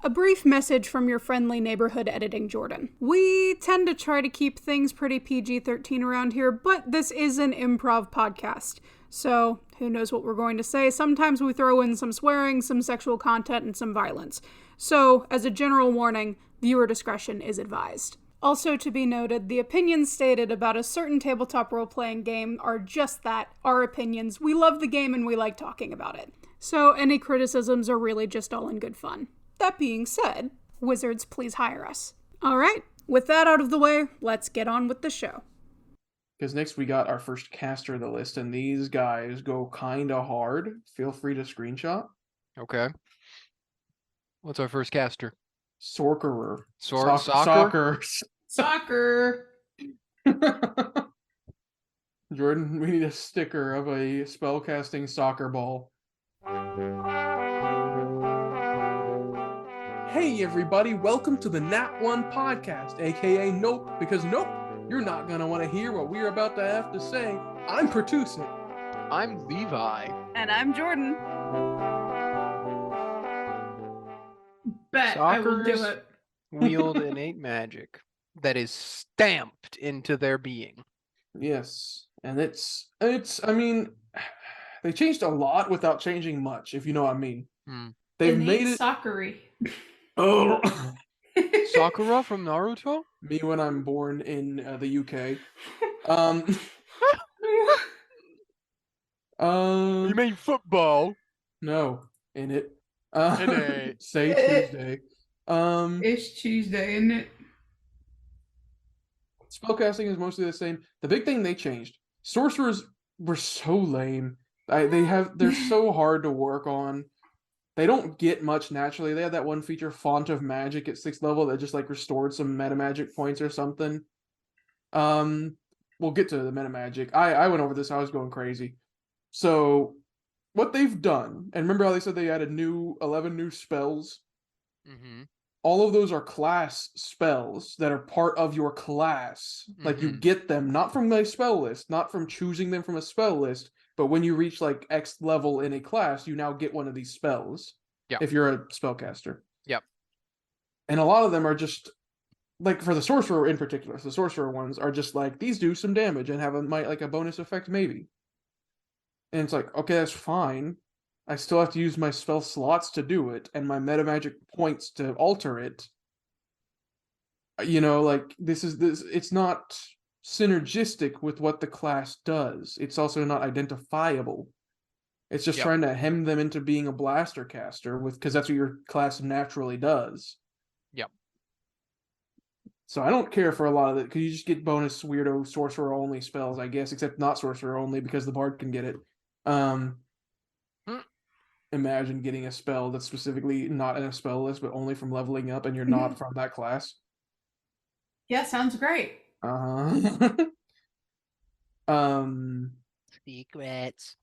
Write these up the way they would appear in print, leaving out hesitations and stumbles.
A brief message from your friendly neighborhood editing Jordan. We tend to try to keep things pretty PG-13 around here, but this is an improv podcast. So, who knows what we're going to say. Sometimes we throw in some swearing, some sexual content, and some violence. So, as a general warning, viewer discretion is advised. Also to be noted, the opinions stated about a certain tabletop role-playing game are just that, our opinions. We love the game and we like talking about it. So, any criticisms are really just all in good fun. That being said, wizards, please hire us. All right, with that out of the way, let's get on with the show. Because next we got our first caster of the list, and these guys go kinda hard. Feel free to screenshot. Okay. What's our first caster? Sorcerer. Soccer? Soccer! Jordan, we need a sticker of a spellcasting soccer ball. Hey everybody, welcome to the Nat One Podcast, aka Nope, because nope, you're not gonna want to hear what we're about to have to say. I'm Pertuset. I'm Levi. And I'm Jordan. Bet I will do Soccers it. wield innate magic that is stamped into their being. Yes, and it's I mean, they changed a lot without changing much, if you know what I mean. They've made it soccery. Oh, Sakura from Naruto? me when I'm born in the UK. You mean football? No, in it. Innate. Say Tuesday. It's Tuesday, isn't it? Spellcasting is mostly the same. The big thing they changed: sorcerers were so lame. They're so hard to work on. They don't get much naturally. They had that one feature, Font of Magic, at 6th level that just like restored some meta magic points or something. We'll get to the meta magic. I went over this. I was going crazy. So what they've done, and remember how they said they added 11 new spells? Mm-hmm. All of those are class spells that are part of your class. Like you get them not from a spell list, not from choosing them from a spell list, but when you reach like X level in a class, you now get one of these spells. Yeah. If you're a spellcaster. Yep. And a lot of them are just like for the sorcerer in particular. The sorcerer ones are just like these do some damage and have a bonus effect maybe. And it's like, okay, that's fine. I still have to use my spell slots to do it, and my meta magic points to alter it. You know, like this. It's not synergistic with what the class does. It's also not identifiable. It's just trying to hem them into being a blaster caster because that's what your class naturally does. Yep. So I don't care for a lot of it because you just get bonus weirdo sorcerer only spells, I guess, except not sorcerer only because the bard can get it. Imagine getting a spell that's specifically not in a spell list, but only from leveling up, and you're not from that class. Yeah, sounds great. Secrets.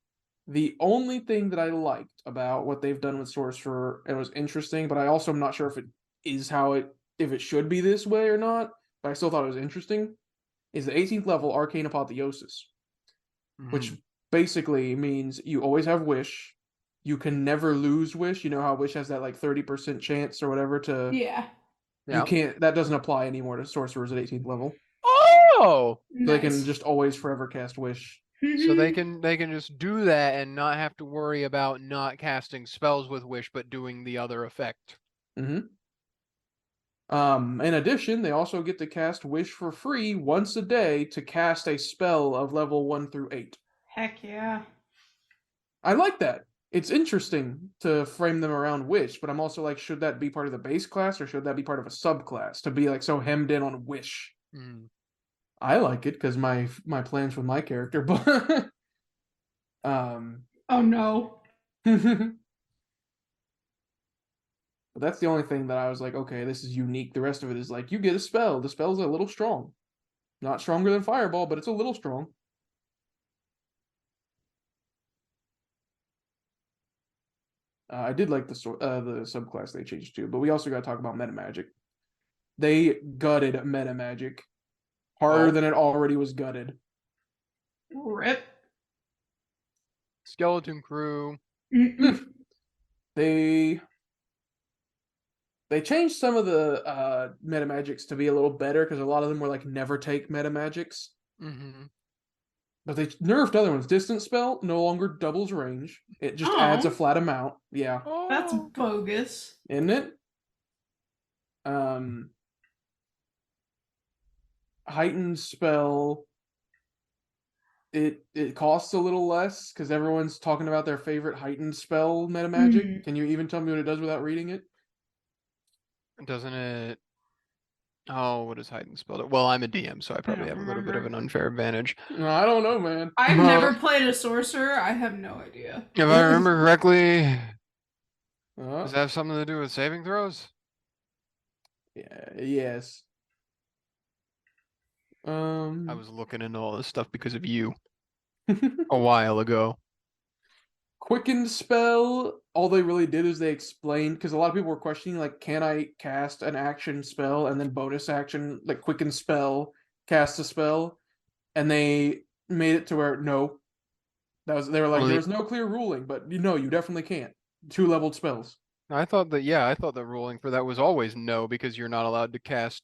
The only thing that I liked about what they've done with Sorcerer, and it was interesting, but I also am not sure if it is if it should be this way or not, but I still thought it was interesting, is the 18th level Arcane Apotheosis, which basically means you always have Wish. You can never lose Wish. You know how Wish has that like 30% chance or whatever to... Yeah. You can't... That doesn't apply anymore to Sorcerers at 18th level. Oh! So they can just always forever cast Wish. So they can just do that and not have to worry about not casting spells with Wish, but doing the other effect. In addition, they also get to cast Wish for free once a day to cast a spell of level 1 through 8. Heck yeah. I like that. It's interesting to frame them around Wish, but I'm also like, should that be part of the base class or should that be part of a subclass to be like so hemmed in on Wish? I like it because my plans with my character, but oh no. But that's the only thing that I was like, okay, this is unique. The rest of it is like, you get a spell. The spell's a little strong. Not stronger than Fireball, but it's a little strong. I did like the subclass they changed too, but we also got to talk about meta magic. They gutted meta magic harder than it already was gutted. Rip. Skeleton Crew. They They changed some of the meta magics to be a little better because a lot of them were like never take meta magics. Mm-hmm. But they nerfed other ones. Distant spell no longer doubles range. It just adds a flat amount. Yeah. That's bogus. Isn't it? Heightened spell. It costs a little less because everyone's talking about their favorite heightened spell meta magic. Mhm. Can you even tell me what it does without reading it? Doesn't it? Oh, what does heightened spell? Well, I'm a DM, so I probably don't have a little bit of an remember. unfair advantage. No, I don't know, man. I've Well- never played a sorcerer. I have no idea. If I remember correctly, Uh, does that have something to do with saving throws? yeah, yes. I was looking into all this stuff because of you a while ago. Quickened spell, all they really did is they explained, because a lot of people were questioning, like, can I cast an action spell and then bonus action, like quicken spell, cast a spell? And they made it to where, no. They were like, Well, there was no clear ruling, but you definitely can't. 2-leveled spells. I thought the ruling for that was always no, because you're not allowed to cast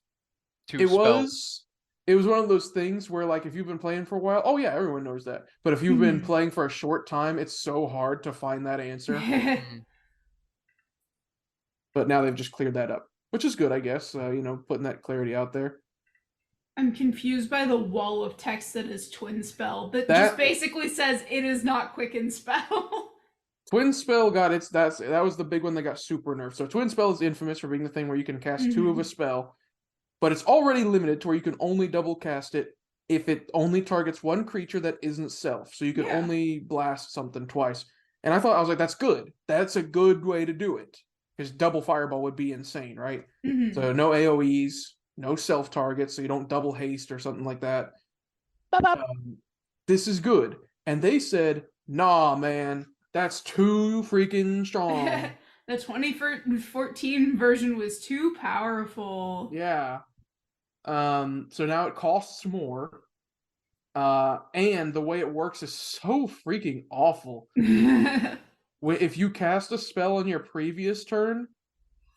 2 It spells. was one of those things where, like, if you've been playing for a while, oh yeah, everyone knows that. But if you've been Mhm. playing for a short time, it's so hard to find that answer. Mm. But now they've just cleared that up, which is good, I guess. Putting that clarity out there. I'm confused by the wall of text that is twin spell that That- just basically says it is not quicken spell. Twin spell that was the big one that got super nerfed. So twin spell is infamous for being the thing where you can cast 2 of a spell, but it's already limited to where you can only double cast it if it only targets one creature that isn't self. So you can Yeah. only blast something twice. And I was like, that's good. That's a good way to do it. Because double fireball would be insane, right? Mhm. So no AoEs, no self targets, so you don't double haste or something like that. This is good. And they said, nah, man, that's too freaking strong. The 2014 version was too powerful. Yeah. So now it costs more. And the way it works is so freaking awful. If you cast a spell on your previous turn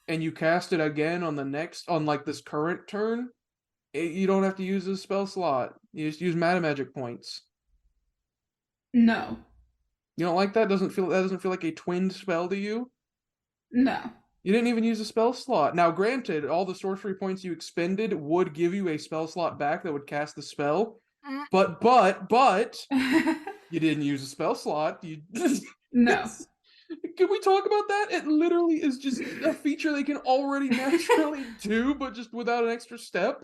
and you cast it again on this current turn, you don't have to use a spell slot. You just use mana magic points. No. You don't like that? That doesn't feel like a twinned spell to you? No. You didn't even use a spell slot. Now, granted, all the sorcery points you expended would give you a spell slot back that would cast the spell. But you didn't use a spell slot. No. Can we talk about that? It literally is just a feature they can already naturally do, but just without an extra step.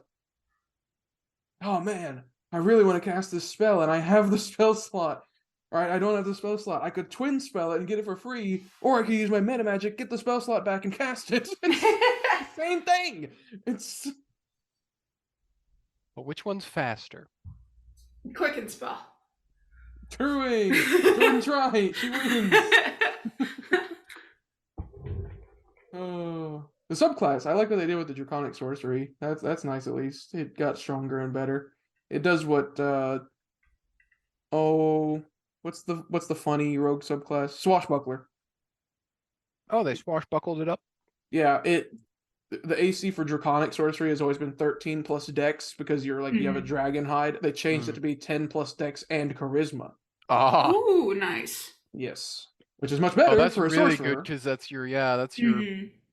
Oh man, I really want to cast this spell, and I have the spell slot. All right, I don't have the spell slot. I could twin spell it and get it for free, or I could use my meta magic, get the spell slot back, and cast it. It's the same thing. It's But which one's faster? Quicken spell. Truing. Jordan's right. She wins. Oh, the subclass. I like what they did with the draconic sorcery. That's nice. At least it got stronger and better. It does what. What's the funny rogue subclass? Swashbuckler. Oh, they swashbuckled it up. Yeah, the AC for draconic sorcery has always been 13 plus dex because you have a dragon hide. They changed it to be 10 plus dex and charisma. Ah, Ooh, nice. Yes, which is much better oh, that's for a really sorcerer. good because that's your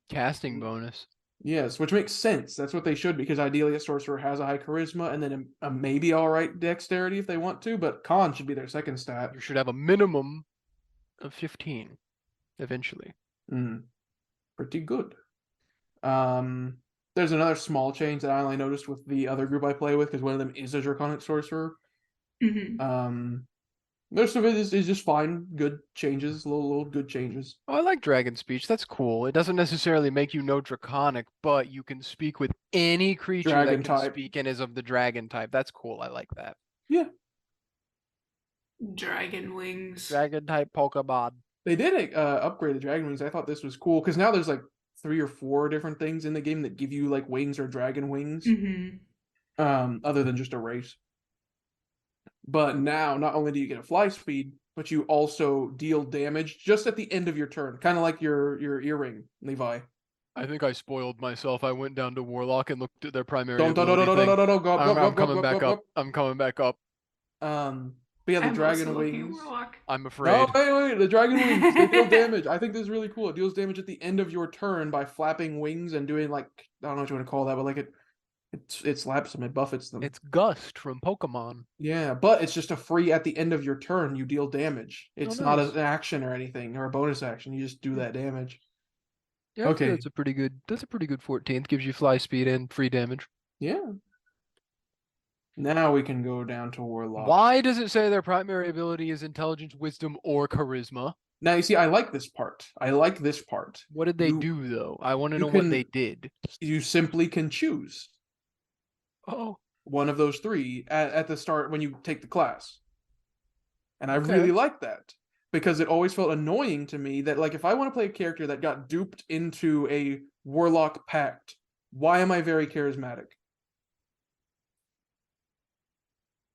casting bonus. Yes, which makes sense. That's what they should, because ideally a sorcerer has a high charisma and then a maybe alright dexterity if they want to, but con should be their second stat. You should have a minimum of 15 eventually. Pretty good. There's another small change that I only noticed with the other group I play with, because one of them is a draconic sorcerer. Most of it is just fine, good changes, little good changes. Oh, I like dragon speech. That's cool. It doesn't necessarily make you know draconic, but you can speak with any creature Dragon that can type. speak and is of the dragon type. That's cool. I like that. Yeah. Dragon wings. Dragon type Pokemon. They did upgrade the dragon wings. I thought this was cool, because now there's like 3 or 4 different things in the game that give you like wings or dragon wings. Other than just a race. But now, not only do you get a fly speed, but you also deal damage just at the end of your turn, kind of like your earring, Levi. I think I spoiled myself. I went down to Warlock and looked at their primary Don't ability thing. go I'm coming back up. I'm coming back up. But yeah, the I'm dragon also looking at wings. Warlock. I'm No, afraid. wait, the dragon wings, they deal damage. I think this is really cool. It deals damage at the end of your turn by flapping wings and doing like, I don't know what you want to call that, but like it slaps them, it buffets them. It's Gust from Pokemon. Yeah, but it's just a free at the end of your turn, you deal damage. It's not nice. an action or anything, or a bonus action. You just do that damage. Yeah, Okay. that's a pretty good 14th. Gives you fly speed and free damage. Yeah. Now we can go down to Warlock. Why does it say their primary ability is intelligence, wisdom, or charisma? Now you see, I like this part. What did they do though? I want to you know what can- they did. You simply can choose Oh, one of those three at the start when you take the class. And I Okay. really like that because it always felt annoying to me that, like, if I want to play a character that got duped into a Warlock pact, why am I very charismatic?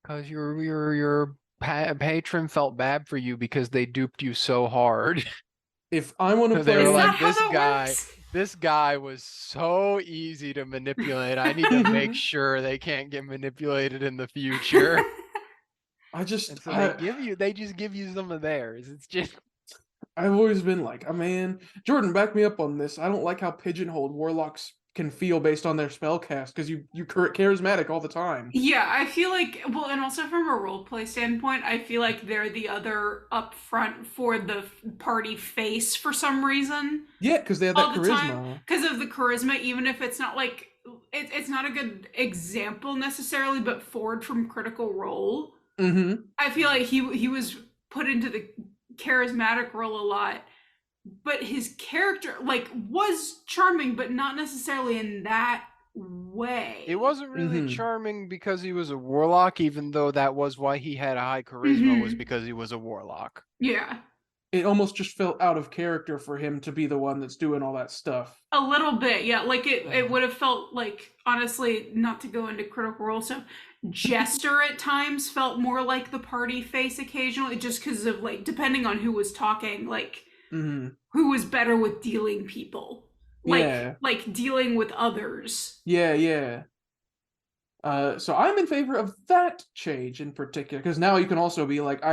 because your patron felt bad for you because they duped you so hard. If I want to They play, were Is like, that how this that guy- works? This guy was so easy to manipulate. I need to make sure they can't get manipulated in the future. I just, And so they just give you some of theirs. It's just I've always been like, oh man, Jordan, back me up on this. I don't like how pigeonholed Warlocks can feel based on their spell cast because you charismatic all the time. Yeah, I feel like, well, and also from a roleplay standpoint, I feel like they're the other up front for the party face for some reason. Yeah, because they have All that the charisma. time. Because of the charisma, even if it's not like, it's not a good example necessarily, but Ford from Critical Role, Mm-hmm. I feel like he was put into the charismatic role a lot, but his character like was charming, but not necessarily in that way. it wasn't really Mhm. charming because he was a warlock, even though that was why he had a high charisma, was because he was a warlock. Yeah, It almost just felt out of character for him to be the one that's doing all that stuff. a little bit. Yeah, like it would have felt like, honestly, not to go into Critical Role stuff, Jester at times felt more like the party face occasionally, just because of like depending on who was talking, like Mm-hmm. who was better with dealing people, like dealing with others. Yeah. So I'm in favor of that change in particular because now you can also be like,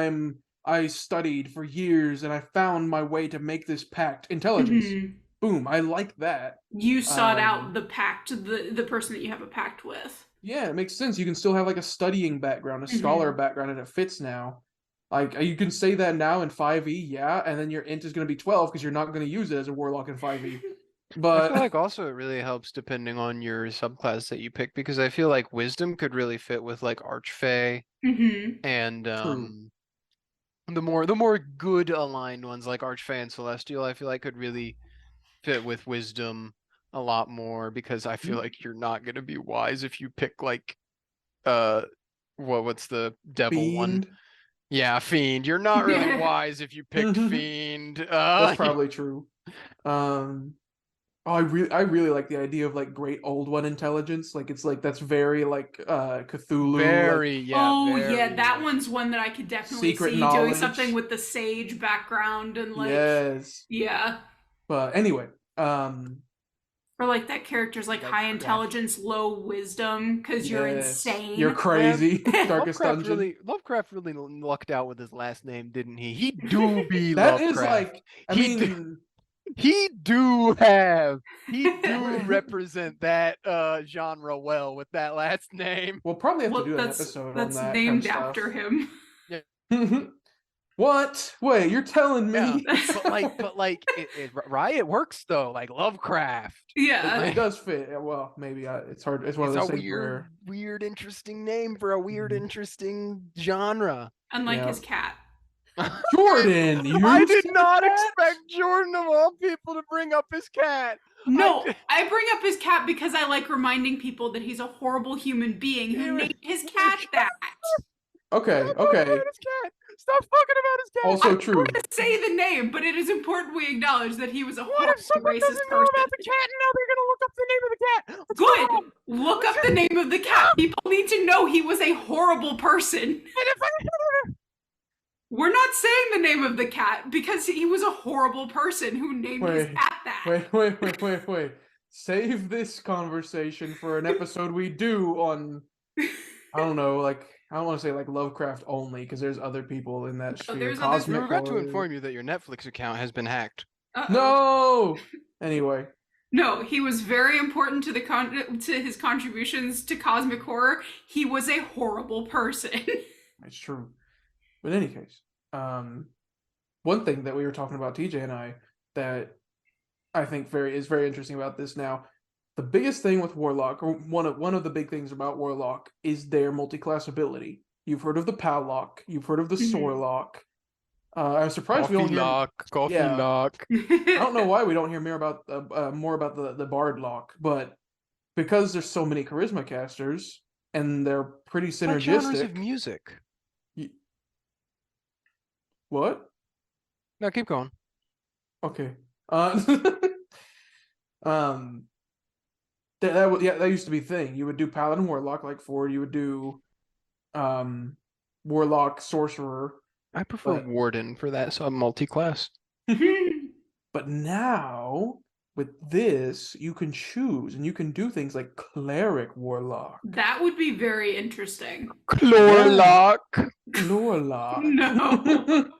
I studied for years and I found my way to make this pact intelligence. Mhm. Boom, I like that. You sought Um, out the pact, the person that you have a pact with. Yeah, it makes sense. You can still have like a studying background, a scholar background, and it fits now. Like you can say that now in 5e, yeah, and then your int is going to be 12 because you're not going to use it as a warlock in 5e. I But feel like also it really helps depending on your subclass that you pick, because I feel like wisdom could really fit with like archfey and True. the more good aligned ones like archfey and celestial, I feel like could really fit with wisdom a lot more, because I feel like you're not gonna be wise if you pick like what's the devil one? fiend, Yeah, fiend. You're not really wise if you picked fiend. that's probably true. I really like the idea of like great old one intelligence. Like it's like that's very like Cthulhu. very Yeah, that one's one that I could definitely Secret see knowledge. doing something with the sage background and like Yes. yeah. But anyway, Or like that character's like high intelligence, low wisdom, because you're yes. insane. You're crazy. Darkest Dungeon. Lovecraft really lucked out with his last name, didn't he? He do be That Lovecraft. is like, I He mean, He do represent that genre well with that last name. we'll probably have Well, to do an that's episode on that's that. named kind of after stuff. him. What? Wait, you're telling me? Yeah, but like, right? It works though. Like Lovecraft. Yeah. It does fit. Well, maybe it's hard. It's one of It's those a things where weird, interesting name for a weird, interesting genre. Unlike Yeah. his cat. Jordan. You I did said not that? expect Jordan of all people to bring up his cat. No, I bring up his cat because I like reminding people that he's a horrible human being who Damn it. named his cat that. Okay. Stop talking about his cat. Stop talking about his cat. Also I'm true. going to say the name, but it is important we acknowledge that he was a What horrible if someone racist doesn't know person. about the cat and now they're gonna look up the name of the cat? Let's Good. go. Look up the name of the cat. People need to know he was a horrible person. And if I We're not saying the name of the cat because he was a horrible person who named his cat that. Wait. Save this conversation for an episode we do on, I don't know, like, I don't want to say like Lovecraft only, because there's other people in that sphere. there's other- We forgot to inform you that your Netflix account has been hacked. No! Anyway. No, he was very important to to his contributions to cosmic horror. He was a horrible person. It's true. But in any case, one thing that we were talking about, TJ and I, that I think is very interesting about this now. The biggest thing with Warlock, or one of the big things about Warlock, is their multi-class ability. You've heard of the Pallock. You've heard of the Sorelock. I'm surprised we don't hear Coffee Yeah. lock. I don't know why we don't hear more about the Bard Lock, but because there's so many charisma casters and they're pretty What genres of synergistic. music? What? No, keep going. Okay. That used to be a thing. You would do Paladin Warlock like Ford. You would do Warlock Sorcerer. I prefer Warden for that, so I'm multi-class. But now with this, you can choose and you can do things like Cleric Warlock. That would be very interesting. Chlorlock. Lorlock. No.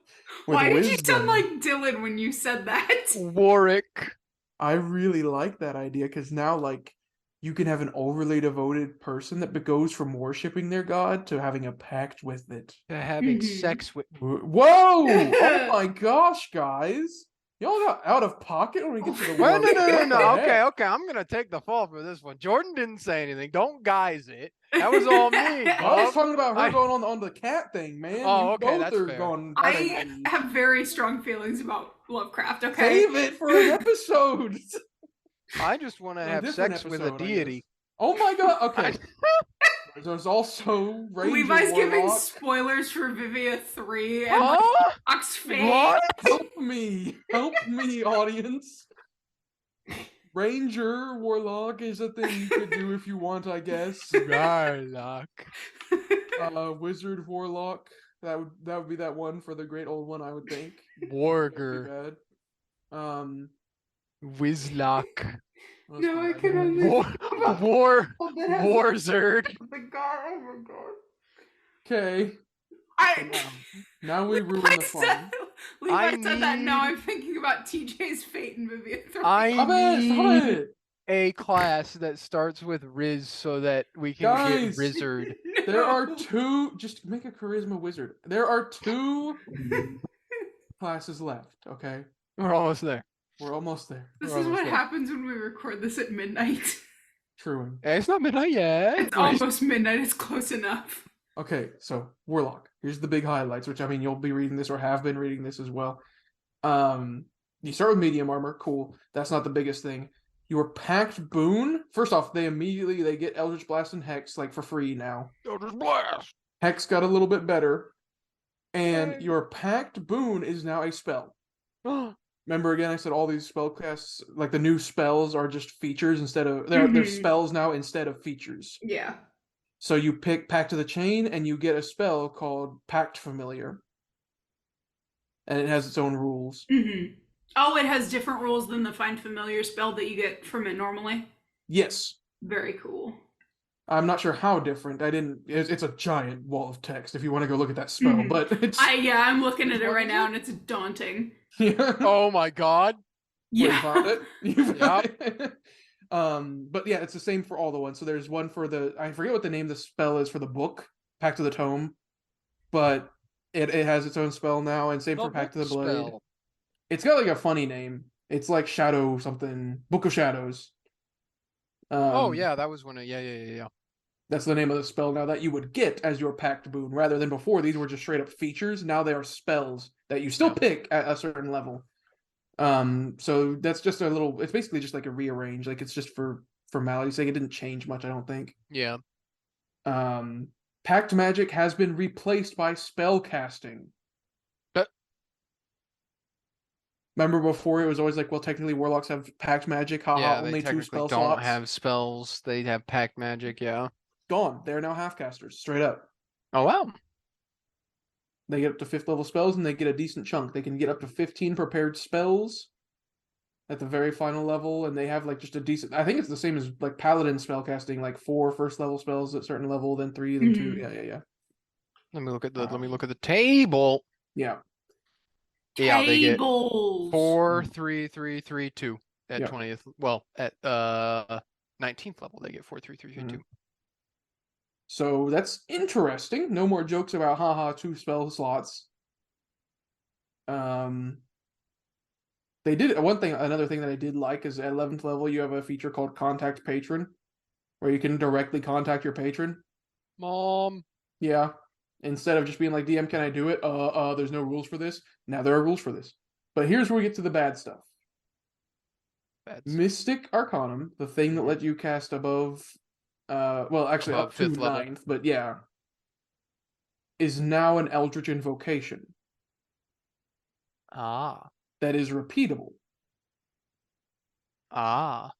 Why did you wisdom. sound like Dylan when you said that? Warwick. I really like that idea because now, like, you can have an overly devoted person that goes from worshipping their god to having a pact with it. To having sex with. Whoa! Oh my gosh, guys! Y'all got out of pocket when we get to the Well, war. no. Okay. I'm gonna take the fall for this one. Jordan didn't say anything. Don't guise it. That was all me. I was talking about her going on the cat thing, man. Oh, You okay, both that's are fair. going I crazy. have very strong feelings about Lovecraft, okay? Save it for an episode. I just want to A have different sex with a episode, I deity. guess. Oh my god! Okay. There's also Ranger Levi's giving Warlock. spoilers for Vivia 3 and Huh? Fox Fate. What? Help me, audience. Ranger Warlock is a thing you could do if you want, I guess. Warlock. Wizard Warlock. That would be that one for the great old one, I would think. Warger. Bad. Wizlock. No, I can only Warzerd. Oh my god. Okay. Now we ruin the fun. Levi said that, now I'm thinking about TJ's fate in Vivia 3. Stop I need it! a class that starts with Riz so that we can Guys. get Rizzard. There are two. Just make a charisma wizard. There are two classes left. Okay, We're almost there. we're almost there. This We're is almost what there. happens when we record this at midnight. True. Hey, it's not midnight yet. It's almost midnight, it's close enough. Okay, so Warlock. Here's the big highlights, which I mean you'll be reading this or have been reading this as well. You start with medium armor. Cool. That's not the biggest thing. Your packed boon. First off, they get Eldritch Blast and Hex like for free now. Eldritch Blast. Hex got a little bit better, and your packed boon is now a spell. Remember again, I said all these spell casts, like the new spells, are just features instead of they're spells now instead of features. Yeah. So you pick Pact of the Chain, and you get a spell called Pact Familiar, and it has its own rules. Oh, it has different rules than the Find Familiar spell that you get from it normally? Yes. Very cool. I'm not sure how different. It's a giant wall of text if you want to go look at that spell, but it's. I'm looking at it right now, and it's daunting. Yeah. Oh my god. You Yeah. found it? Yep. But yeah, it's the same for all the ones. So there's one for I forget what the name of the spell is for the book, Pact of the Tome, but it has its own spell now, and same for Pact of the Blade. Spell. It's got like a funny name. It's like Shadow something, Book of Shadows. Oh yeah, that was one of yeah. That's the name of the spell now that you would get as your packed boon, rather than before these were just straight up features. Now they are spells that you still pick at a certain level. So that's just it's basically just like a rearrange. Like it's just for formality's sake. It didn't change much, I don't think. Yeah. Pact magic has been replaced by spell casting. Remember before it was always like, well, technically warlocks have pact magic. Haha, Yeah, only they 2 technically spell don't slots. have spells. They have pack magic. Yeah. Gone. They're now half casters, straight up. Oh wow. They get up to 5th level spells, and they get a decent chunk. They can get up to 15 prepared spells at the very final level, and they have like just a decent. I think it's the same as like Paladin spellcasting, like 4 first level spells at a certain level, then 3, then 2. Yeah. Let me look at the table. Yeah. Yeah, they get Tables. 4, 3, 3, 3, 2 at Yep. 20th. Well, at 19th level, they get 4, 3, 3, 3, 2. So that's interesting. No more jokes about haha 2 spell slots. They did another thing that I did like is at 11th level you have a feature called Contact Patron, where you can directly contact your patron. Mom. Yeah. Instead of just being like, DM, can I do it? There's no rules for this. Now there are rules for this. But here's where we get to the bad stuff. Mystic Arcanum, the thing that let you cast above actually Above up to 5th level. 9th, but yeah, is now an Eldritch Invocation Ah. that is repeatable. Ah.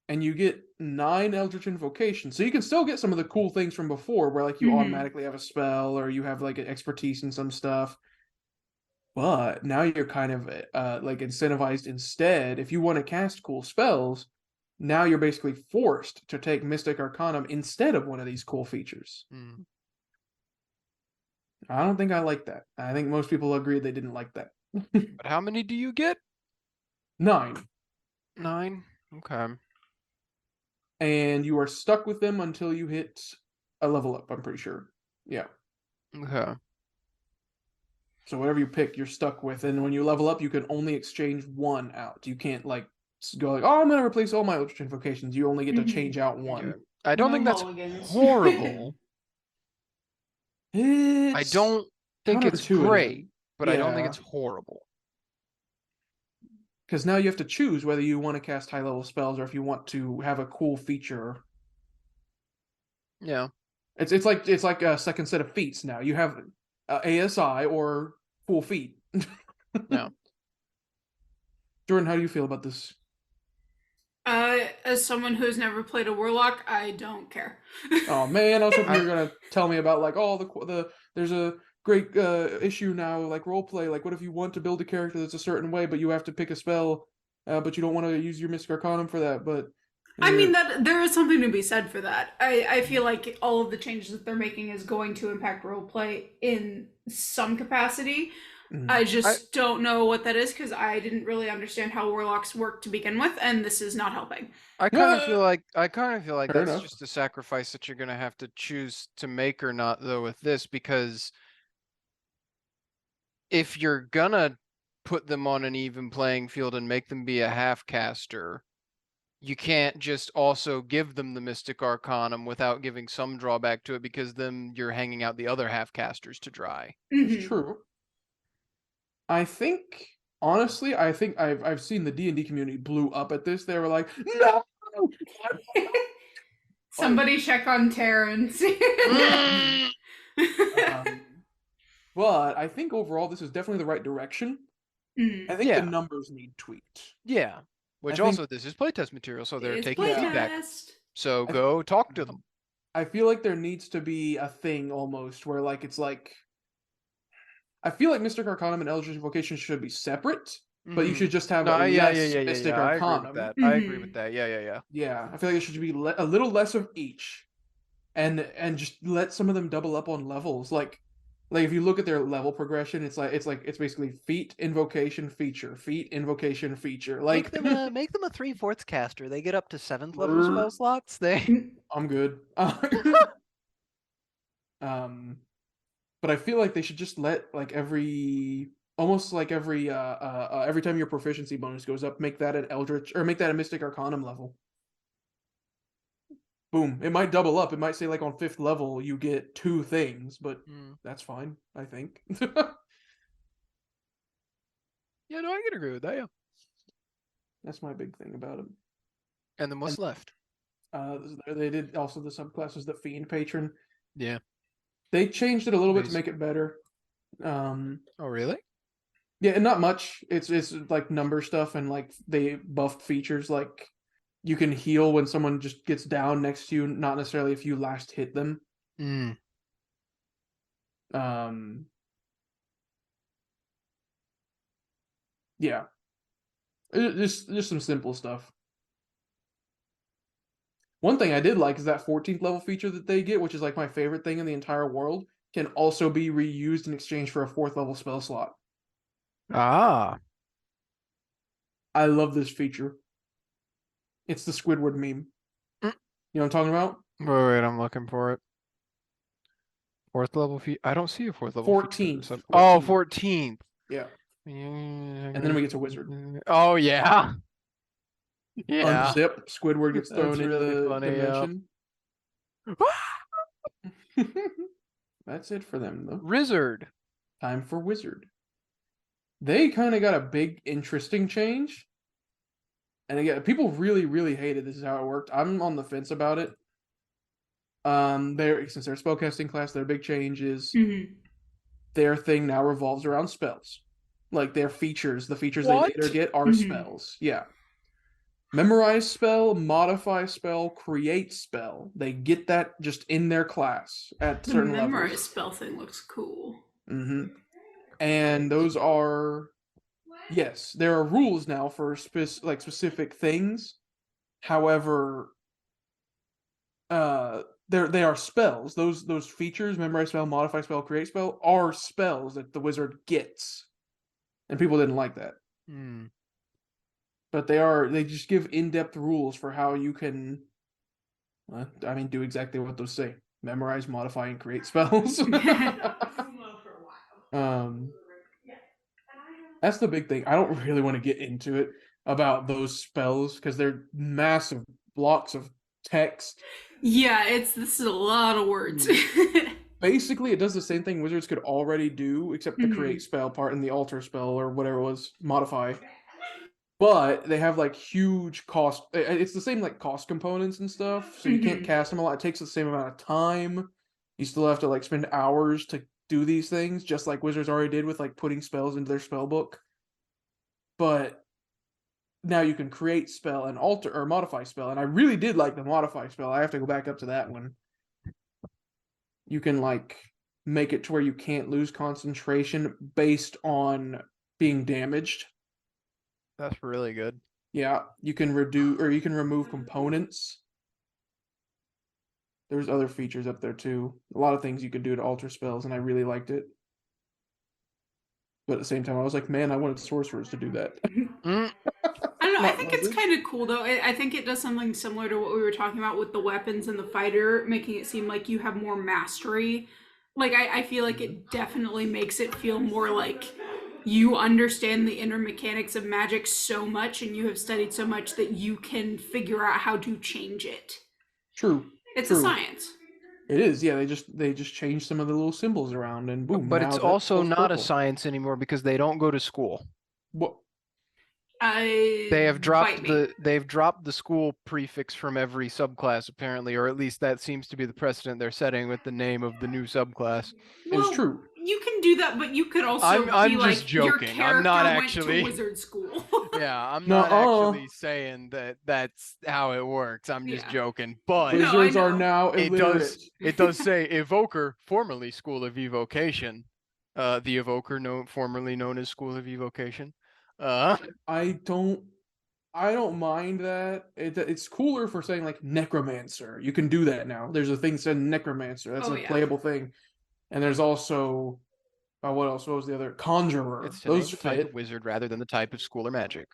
And you get 9 Eldritch Invocations. So you can still get some of the cool things from before, where like you automatically have a spell, or you have like an expertise in some stuff. But now you're kind of like incentivized instead. If you want to cast cool spells, now you're basically forced to take Mystic Arcanum instead of one of these cool features. I don't think I like that. I think most people agree they didn't like that. But how many do you get? 9. 9? Okay. And you are stuck with them until you hit a level up, I'm pretty sure. Yeah. Okay. So whatever you pick, you're stuck with. And when you level up, you can only exchange 1 out. You can't like go like, oh, I'm going to replace all my Eldritch Invocations. You only get to change out 1. Okay. I don't think that's horrible. I don't think it's great, but I don't think it's horrible. Because now you have to choose whether you want to cast high level spells or if you want to have a cool feature. Yeah. It's like a second set of feats now. You have ASI or cool feat. Yeah. Jordan, how do you feel about this? As someone who's never played a warlock, I don't care. Oh man, I was hoping you were gonna tell me about like, there's a great issue now, like roleplay. Like, what if you want to build a character that's a certain way, but you have to pick a spell, but you don't want to use your Mystic Arcanum for that. But I mean, that there is something to be said for that. I feel like all of the changes that they're making is going to impact roleplay in some capacity. I just don't know what that is because I didn't really understand how warlocks work to begin with, and this is not helping. I kind of feel like Fair that's enough. just a sacrifice that you're gonna have to choose to make or not, though, with this, because if you're gonna put them on an even playing field and make them be a half caster, you can't just also give them the Mystic Arcanum without giving some drawback to it, because then you're hanging out the other half casters to dry. It's true. I think honestly, I've seen the D&D community blew up at this. They were like, no. Somebody check on Terrence. But I think overall this is definitely the right direction. I think the numbers need tweaked. Yeah. Which also, this is playtest material, so they're taking feedback. So go talk to them. I feel like there needs to be a thing almost where like it's like, I feel like Mystic Arcanum and Eldritch Invocation should be separate, but you should just have Mystic Arcanum. I agree with that. Yeah, I feel like it should be a little less of each, and just let some of them double up on levels. Like if you look at their level progression, it's basically feat, invocation, feature, feat, invocation, feature. Like make them a 3/4 caster. They get up to 7th level spell slots. I'm good. But I feel like they should just let like every time your proficiency bonus goes up, make that an Eldritch or make that a Mystic Arcanum level. Boom. It might double up. It might say like on 5th level you get 2 things, but that's fine, I think. Yeah, no, I can agree with that, yeah. That's my big thing about them. And then what's left? They did also the subclasses, the Fiend Patron. Yeah. They changed it a little bit to make it better. Oh, really? Yeah, and not much. It's like number stuff, and like they buffed features like you can heal when someone just gets down next to you, not necessarily if you last hit them. Yeah, just some simple stuff. One thing I did like is that 14th level feature that they get, which is like my favorite thing in the entire world, can also be reused in exchange for a 4th level spell slot. Ah. I love this feature. It's the Squidward meme. Mm. You know what I'm talking about? Wait, I'm looking for it. 4th level feat. I don't see a 4th level. 14th. Oh, 14th. Yeah. And then we get to Wizard. Oh yeah. Yeah. Unzip. Squidward gets thrown That's into really the funny, dimension. That's it for them, though. Wizard. Time for Wizard. They kind of got a big, interesting change. And again, people really, really hated this is how it worked. I'm on the fence about it. Since they're a spellcasting class, their big change is their thing now revolves around spells. Like their features, the features they later get are spells. Yeah. Memorize spell, modify spell, create spell. They get that just in their class at certain levels. The memorize spell thing looks cool. And those are, yes, there are rules now for specific things. However, they are spells. Those features, memorize spell, modify spell, create spell, are spells that the wizard gets, and people didn't like that. But they just give in-depth rules for how you can, do exactly what those say: memorize, modify, and create spells. That's the big thing. I don't really want to get into it about those spells because they're massive blocks of text. Yeah, this is a lot of words. Basically, it does the same thing wizards could already do, except the create spell part and the alter spell or whatever it was, modify. But they have like huge cost. It's the same like cost components and stuff, so you can't cast them a lot. It takes the same amount of time. You still have to like spend hours to do these things, just like wizards already did with like putting spells into their spell book. But now you can create spell and alter or modify spell, and I really did like the modify spell. I have to go back up to that one. You can like make it to where you can't lose concentration based on being damaged. That's really good. Yeah, you can reduce or you can remove components. There's other features up there too. A lot of things you could do to alter spells, and I really liked it. But at the same time, I was like, man, I wanted sorcerers to do that. I don't know. I think it's kind of cool, though. I think it does something similar to what we were talking about with the weapons and the fighter, making it seem like you have more mastery. Like, I feel like it definitely makes it feel more like you understand the inner mechanics of magic so much and you have studied so much that you can figure out how to change it. True. It's a science. It is, yeah. They just changed some of the little symbols around and boom. But it's also not a science anymore because they don't go to school. What? They've dropped the school prefix from every subclass apparently, or at least that seems to be the precedent they're setting with the name of the new subclass. Well, it's true. You can do that, but you could also I'm be just like joking. your character I'm not went actually to wizard school. Yeah, I'm not actually saying that's how it works. I'm just joking. But wizards are now illiterate. It does say Evoker, formerly School of Evocation. The Evoker, formerly known as School of Evocation. I don't mind that. It's cooler for saying like necromancer. You can do that now. There's a thing that said necromancer. That's a playable thing. And there's also what else? What was the other? Conjurer. It's those the type of wizard rather than the type of school or magic.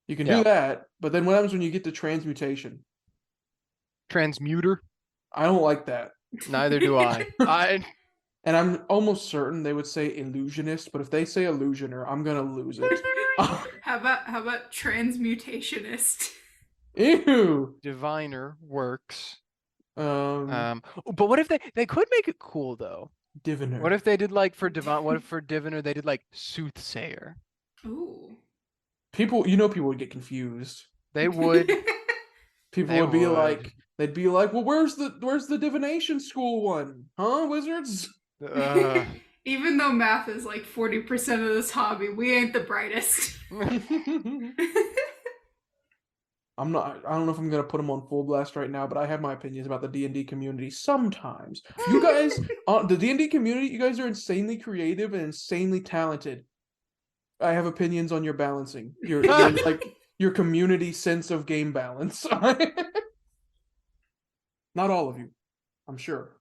You can do that, but then what happens when you get to transmutation? Transmuter? I don't like that. Neither do I. And I'm almost certain they would say illusionist, but if they say illusioner, I'm gonna lose it. How about transmutationist? Ew. Diviner works. But what if they could make it cool though? Diviner. What if they did like for what if for diviner they did like soothsayer? Ooh. People would get confused. They would. They'd be like, well, where's the divination school one? Huh, wizards? Even though math is like 40% of this hobby, we ain't the brightest. I don't know if I'm gonna put them on full blast right now, but I have my opinions about the D&D community sometimes. You guys, the D&D community, you guys are insanely creative and insanely talented. I have opinions on your balancing. Your like your community sense of game balance. Not all of you, I'm sure,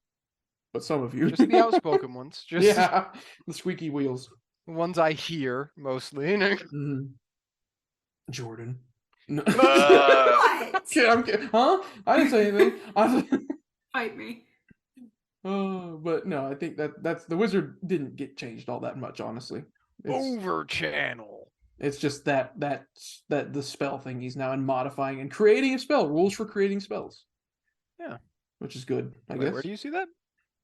but some of you. Just the outspoken ones. Just Yeah, the squeaky wheels. the ones I hear mostly. Jordan. No. What? I'm kidding. Huh? I didn't say anything. Fight me. But no, I think that's the wizard didn't get changed all that much, honestly. Over channel. It's just that the spell thing he's now in modifying and creating a spell, rules for creating spells. Yeah. Which is good, I Wait, guess. where do you see that?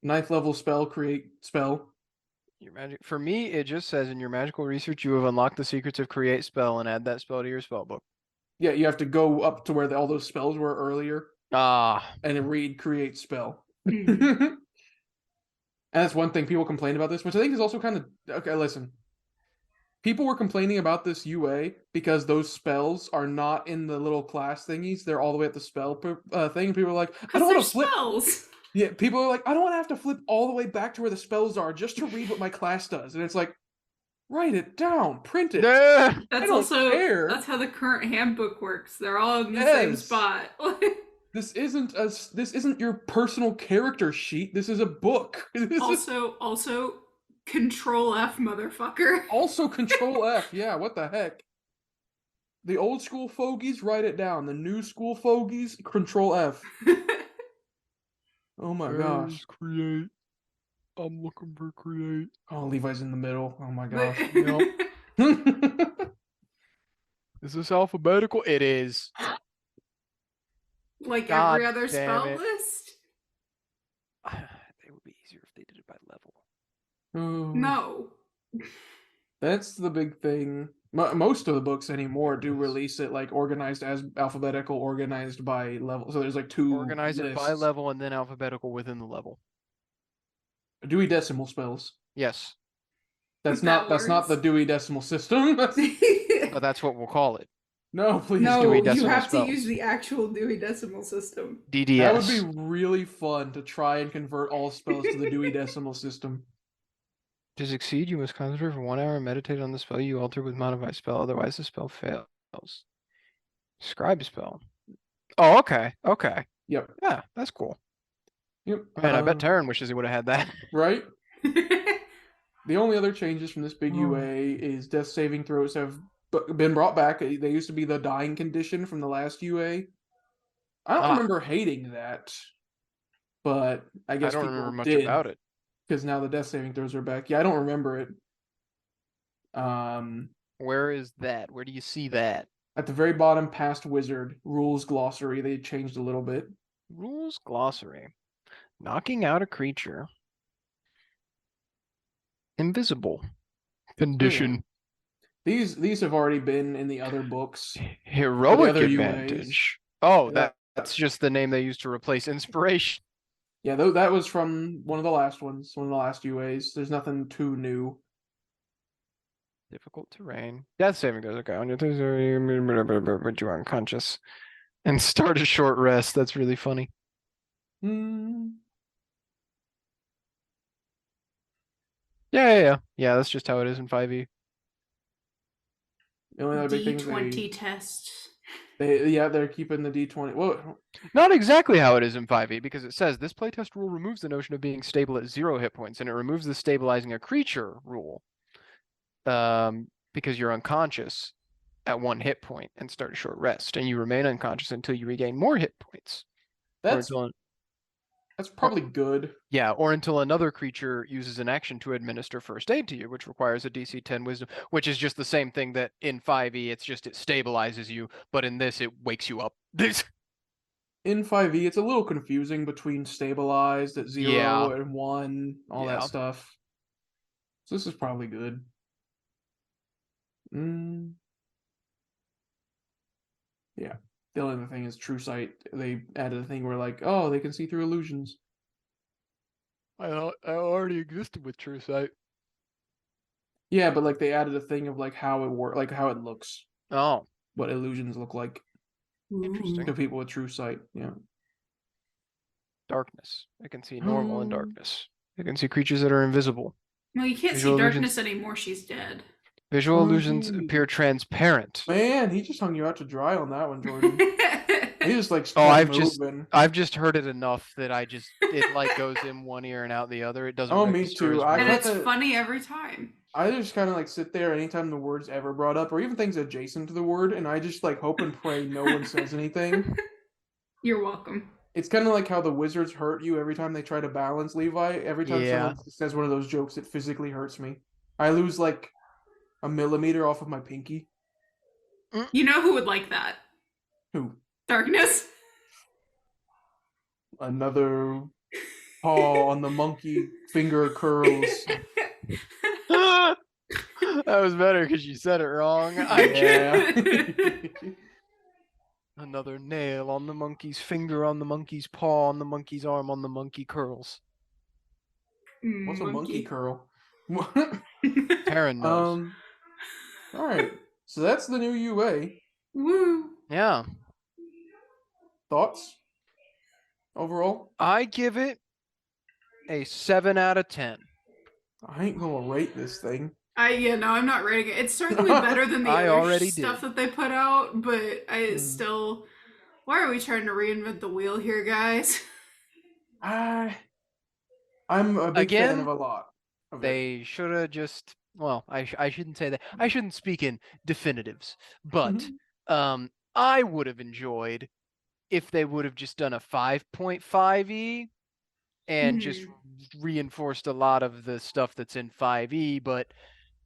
9th level spell, create spell. Your magic. For me, it just says in your magical research, you have unlocked the secrets of create spell and add that spell to your spell book. Yeah, you have to go up to where all those spells were earlier Ah, and read create spell. Mhm. And that's one thing people complain about this, which I think is also kind of okay. Listen, people were complaining about this UA because those spells are not in the little class thingies; they're all the way at the spell thing. People are like, "I don't want to flip." Spells. Yeah, people are like, "I don't want to have to flip all the way back to where the spells are just to read what my class does," and it's like, write it down, print it. nah. That's don't also care. that's how the current handbook works. They're all in the same Yes. spot. This isn't your personal character sheet. This is a book. This is also Control F, motherfucker. also Control F. Yeah, what the heck? The old school fogies, write it down. The new school fogies, Control F. Oh my gosh. Create. I'm looking for create. Oh, Levi's in the middle. Oh my gosh. Is this alphabetical? It is. Like God every other damn spell it. list? It would be easier if they did it by level. Oh, No. that's the big thing. Most of the books anymore do release it like organized as alphabetical, organized by level. So there's like 2 Organize it by lists. level and then alphabetical within the level. Dewey Decimal spells. Yes, That's That not the works. Dewey Decimal System. but that's what we'll call it. No, please. No, Dewey you Decimal have spells. to use the actual Dewey Decimal System. DDS. That would be really fun to try and convert all spells to the Dewey Decimal System. To succeed, you must concentrate for 1 hour and meditate on the spell you alter with modified spell. Otherwise, the spell fails. Scribe spell. Oh, okay. Okay. Yep. Yeah, that's cool. Yep. Man, I bet Taryn wishes he would have had that. Right? The only other changes from this big Oh. UA is death saving throws have been brought back. They used to be the dying condition from the last UA. I don't remember hating that, but I guess I don't people remember much did about it. because now the death saving throws are back. Yeah, I don't remember it. Where is that? Where do you see that? At the very bottom, past wizard rules glossary, they changed a little bit. Rules glossary. Knocking out a creature. Invisible. Condition. These have already been in the other books. Heroic other UAs. advantage. Oh, Yeah. that's just the name they used to replace inspiration. Yeah, that was from one of the last ones, one of the last UAs. There's nothing too new. Difficult terrain. Death saving goes okay. On your but you're unconscious. And start a short rest. That's really funny. Yeah. That's just how it is in 5e. The only other big thing is D20 test. they're keeping the D20. Well, Not exactly how it is in 5e, because it says this playtest rule removes the notion of being stable at 0 hit points, and it removes the stabilizing a creature rule. Because you're unconscious at 1 hit point and start a short rest, and you remain unconscious until you regain more hit points. that's probably good. Yeah, or until another creature uses an action to administer first aid to you, which requires a DC 10 wisdom, which is just the same thing that in 5e, it's just it stabilizes you, but in this, it wakes you up. In 5e, it's a little confusing between stabilized at 0 Yeah. and 1, all Yeah. that stuff. So this is probably good. Yeah. The only other thing is True Sight. They added a thing where like, oh, they can see through illusions. I already existed with True Sight. Yeah, but like they added a thing of like how it works, like how it looks, Oh, what illusions look like. Interesting. to people with true sight. Yeah. Darkness. I can see normal in darkness. I can see creatures that are invisible. Well, you can't Visual see darkness illusions. anymore. She's dead. Visual illusions appear transparent. Man, he just hung you out to dry on that one, Jordan. He just like Oh, kept moving. I've just heard it enough that it like goes in one ear and out the other. It doesn't. Oh, me register too. as And real. it's funny every time. I just kind of like sit there anytime the word's ever brought up, or even things adjacent to the word, and I just like hope and pray no one says anything. You're welcome. It's kind of like how the wizards hurt you every time they try to balance Levi. Every time someone says one of those jokes, it physically hurts me. I lose like a millimeter off of my pinky. You know who would like that? Who? Darkness. Another paw on the monkey finger curls. That was better because you said it wrong. Yeah. Another nail on the monkey's finger, on the monkey's paw, on the monkey's arm, on the monkey curls. What's a monkey curl? Taryn knows. All right. So that's the new UA. Woo. Yeah. Thoughts? Overall? I give it a 7 out of 10. I ain't gonna rate this thing. I'm not rating it. It's certainly better than the other stuff that they put out, but I still. Why are we trying to reinvent the wheel here, guys? I'm a big fan of a lot. They should have just. Well, I shouldn't say that. I shouldn't speak in definitives, but I would have enjoyed if they would have just done a 5.5e and just reinforced a lot of the stuff that's in 5e, but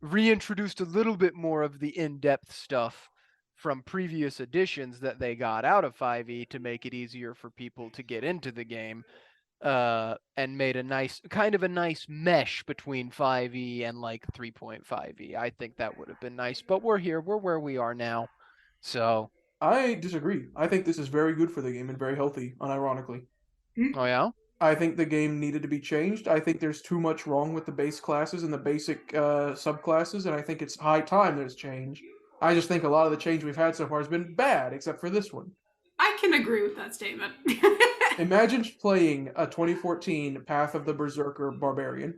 reintroduced a little bit more of the in-depth stuff from previous editions that they got out of 5e to make it easier for people to get into the game, and made a nice mesh between 5e and like 3.5e. I think that would have been nice, but we're where we are now. So I disagree. I think this is very good for the game and very healthy, unironically. Oh yeah? I think the game needed to be changed. I think there's too much wrong with the base classes and the basic subclasses, and I think it's high time there's change. I just think a lot of the change we've had so far has been bad, except for this one. I can agree with that statement. Imagine playing a 2014 Path of the Berserker Barbarian.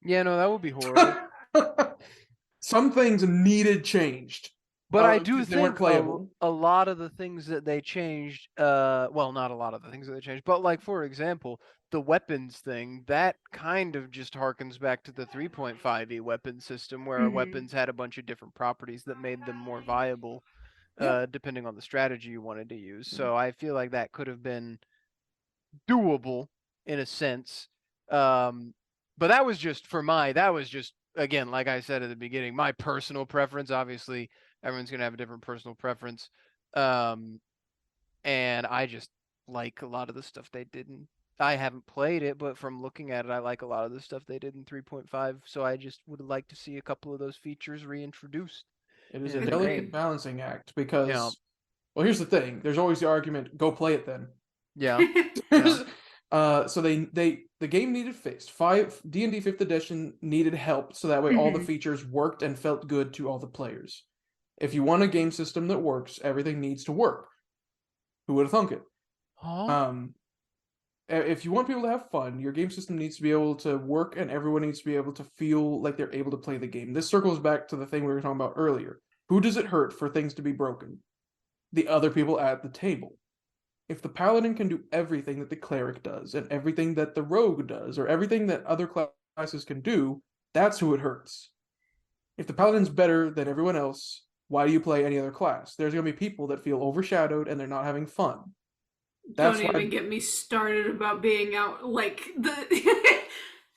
Yeah, no, that would be horrible. Some things needed changed. But I do they weren't think playable. a lot of the things that they changed, well, not a lot of the things that they changed, but like, for example, the weapons thing, that kind of just harkens back to the 3.5e weapon system where weapons had a bunch of different properties that made them more viable, depending on the strategy you wanted to use. So I feel like that could have been doable in a sense. But that was just, again, like I said at the beginning, my personal preference. Obviously, everyone's going to have a different personal preference. And I just like a lot of the stuff they did. I haven't played it, but from looking at it, I like a lot of the stuff they did in 3.5. So I just would like to see a couple of those features reintroduced. It is a delicate balancing act because, well, here's the thing. There's always the argument, go play it then. Yeah. So the game needed fixed. D&D 5th edition needed help so that way all the features worked and felt good to all the players. If you want a game system that works, everything needs to work. Who would have thunk it? If you want people to have fun, your game system needs to be able to work and everyone needs to be able to feel like they're able to play the game. This circles back to the thing we were talking about earlier. Who does it hurt for things to be broken? The other people at the table. If the paladin can do everything that the cleric does and everything that the rogue does or everything that other classes can do, that's who it hurts. If the paladin's better than everyone else, why do you play any other class? There's going to be people that feel overshadowed and they're not having fun. Don't even get me started about being out like the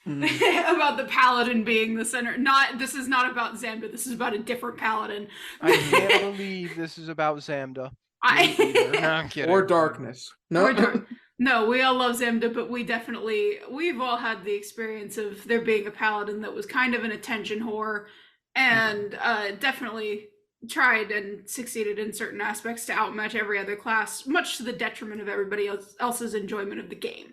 about the paladin being the center. This is not about Zamda. This is about a different paladin. I can't believe this is about Zamda. No, I'm kidding. Or darkness. No. No, we all love Zamda, but we've all had the experience of there being a paladin that was kind of an attention whore and definitely tried and succeeded in certain aspects to outmatch every other class, much to the detriment of everybody else's enjoyment of the game.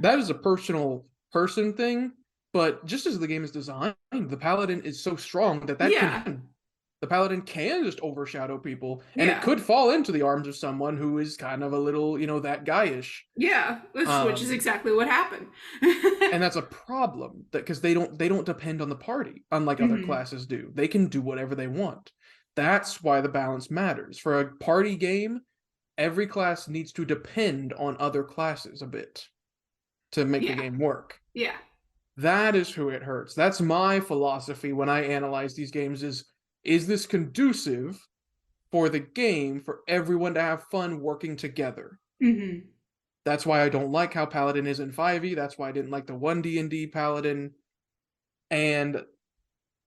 That is a person thing, but just as the game is designed, the paladin is so strong that can happen. The paladin can just overshadow people, and Yeah. it could fall into the arms of someone who is kind of a little, that guy-ish. Yeah, which is exactly what happened. And that's a problem, because they don't depend on the party, unlike other classes do. They can do whatever they want. That's why the balance matters. For a party game, every class needs to depend on other classes a bit to make the game work. Yeah. That is who it hurts. That's my philosophy when I analyze these games is this conducive for the game for everyone to have fun working together? Mm-hmm. That's why I don't like how Paladin is in 5e. That's why I didn't like the 1D&D Paladin. And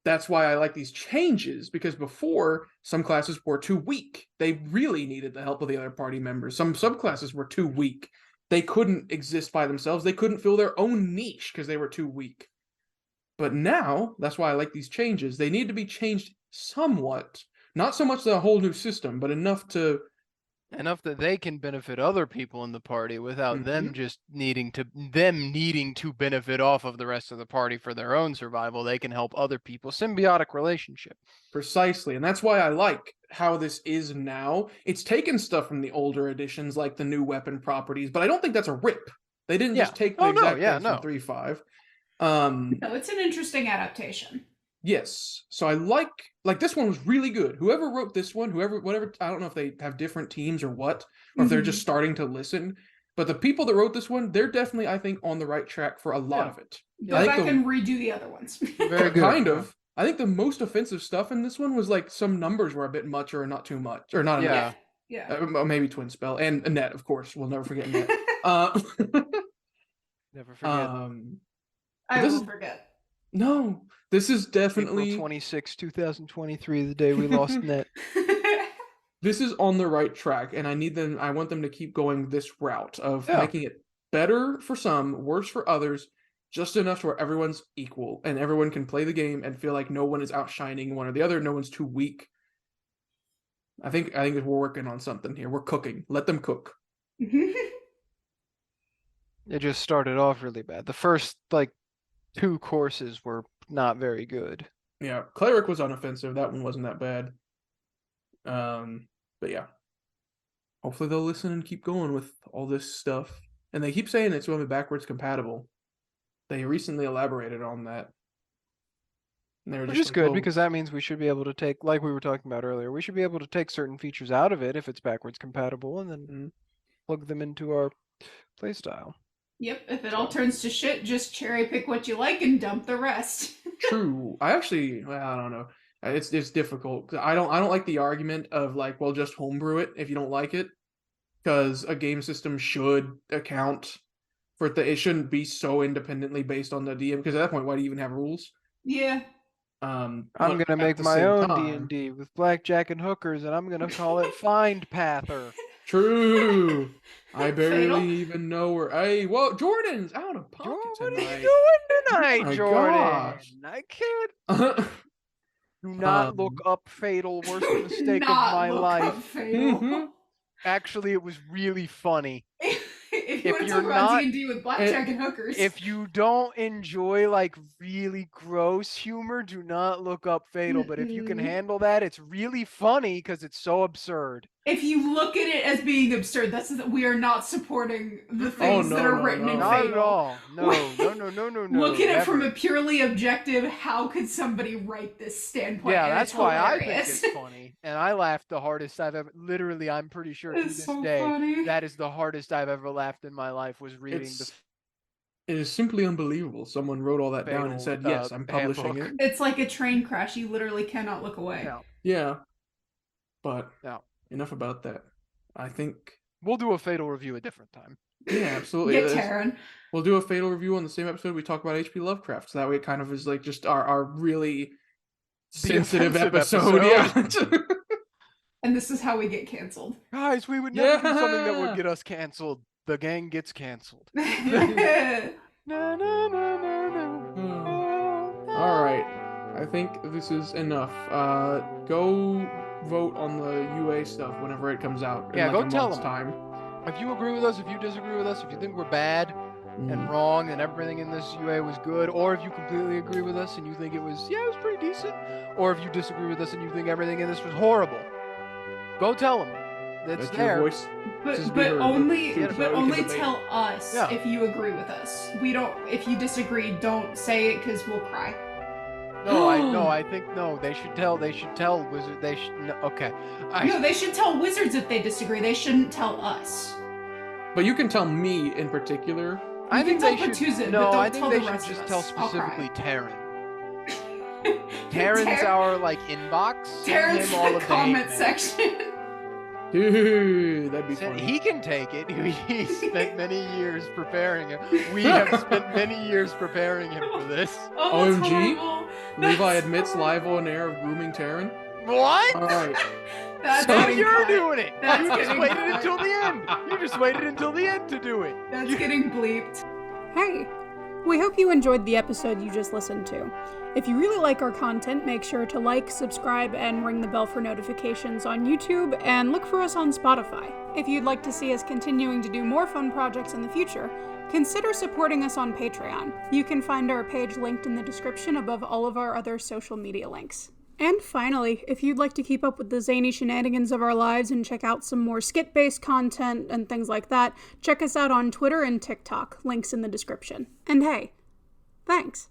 that's why I like these changes, because before, some classes were too weak. They really needed the help of the other party members. Some subclasses were too weak. They couldn't exist by themselves. They couldn't fill their own niche because they were too weak. But now, that's why I like these changes. They need to be changed somewhat. Not so much the whole new system, but enough that they can benefit other people in the party without them just needing to benefit off of the rest of the party for their own survival. They can help other people. Symbiotic relationship. Precisely. And that's why I like how this is now. It's taken stuff from the older editions, like the new weapon properties, but I don't think that's a rip. They didn't just take the exact things from 3.5. No, it's an interesting adaptation. Yes. So I like this one was really good. Whoever wrote this one, whatever, I don't know if they have different teams or what, or if they're just starting to listen. But the people that wrote this one, they're definitely, I think, on the right track for a lot of it. Go back and redo the other ones. Very good. Kind of. I think the most offensive stuff in this one was like some numbers were a bit much or not too much, or not enough. Yeah. Maybe Twin Spell and Net, of course. We'll never forget Net. Never forget. I won't forget. No, this is definitely April 26, 2023, the day we lost Net. This is on the right track, and I want them to keep going this route of making it better for some, worse for others, just enough to where everyone's equal and everyone can play the game and feel like no one is outshining one or the other, no one's too weak. I think we're working on something here. We're cooking. Let them cook. It just started off really bad. The first 2 courses were not very good. Yeah, Cleric was unoffensive. That one wasn't that bad. But yeah. Hopefully they'll listen and keep going with all this stuff. And they keep saying it's going to be backwards compatible. They recently elaborated on that. Which is good, because that means we should be able to take, like we were talking about earlier, we should be able to take certain features out of it if it's backwards compatible and then plug them into our playstyle. Yep, if it all turns to shit, just cherry pick what you like and dump the rest. True. I don't know. It's difficult. I don't like the argument of just homebrew it if you don't like it, because a game system should account for it. It shouldn't be so independently based on the DM, because at that point, why do you even have rules? Yeah. I'm gonna make my own D&D with blackjack and hookers, and I'm gonna call it Find Pather. True. I barely even know where. Hey, well, Jordan's out of pocket tonight. What are you doing tonight, Jordan? Gosh. I can't. Do not look up Fatal. Worst mistake of my life. Actually, it was really funny. If you want to talk about D&D with blackjack and hookers. If you don't enjoy really gross humor, do not look up Fatal. But if you can handle that, it's really funny because it's so absurd. If you look at it as being absurd, we are not supporting the things that are written in Fatal. Not at all. No. Look at it from a purely objective, how could somebody write this standpoint? Yeah, that's why I think hilarious. it's funny. And I laughed the hardest I've ever, literally, I'm pretty sure to this day, funny. that is the hardest I've ever laughed in my life, was reading It is simply unbelievable. Someone wrote all that down and said, yes, I'm publishing it. It's like a train crash. You literally cannot look away. Yeah. But enough about that. I think we'll do a Fatal review a different time. Yeah, absolutely. Get Taryn. We'll do a Fatal review on the same episode we talk about H.P. Lovecraft. So that way it kind of is just our really sensitive episode. Yeah. And this is how we get canceled. Guys, we would never do something that would get us canceled. The gang gets canceled. All right. I think this is enough. Go vote on the UA stuff whenever it comes out. Yeah, in go tell them. Time. If you agree with us, if you disagree with us, if you think we're bad, and wrong, and everything in this UA was good, or if you completely agree with us and you think it was pretty decent, or if you disagree with us and you think everything in this was horrible, go tell them. It's Let there. your voice But just be heard. only So we can only debate. tell us Yeah. if you agree with us. We don't. If you disagree, don't say it because we'll cry. I think they should tell Wizard. They should. No, okay. No, they should tell Wizards if they disagree. They shouldn't tell us. But you can tell me in particular. I You think can they tell should. Pertuset, No, but don't I think tell they the should rest of just tell us. I'll cry. specifically Taryn. Taryn's Tar- our inbox. Send Terrence him all in the of the comment hate mail. section. Dude, that'd be Send- funny. He can take it. He spent many years preparing him. We have spent many years preparing him for this. Oh, that's OMG. horrible. Levi That's admits horrible. live on air of grooming Taryn. What? Alright. That's Now getting you're cut. doing it. That's You just getting waited cut. until the end. You just waited until the end to do it. That's getting bleeped. Hey, we hope you enjoyed the episode you just listened to. If you really like our content, make sure to like, subscribe, and ring the bell for notifications on YouTube, and look for us on Spotify. If you'd like to see us continuing to do more fun projects in the future, consider supporting us on Patreon. You can find our page linked in the description above all of our other social media links. And finally, if you'd like to keep up with the zany shenanigans of our lives and check out some more skit-based content and things like that, check us out on Twitter and TikTok, links in the description. And hey, thanks.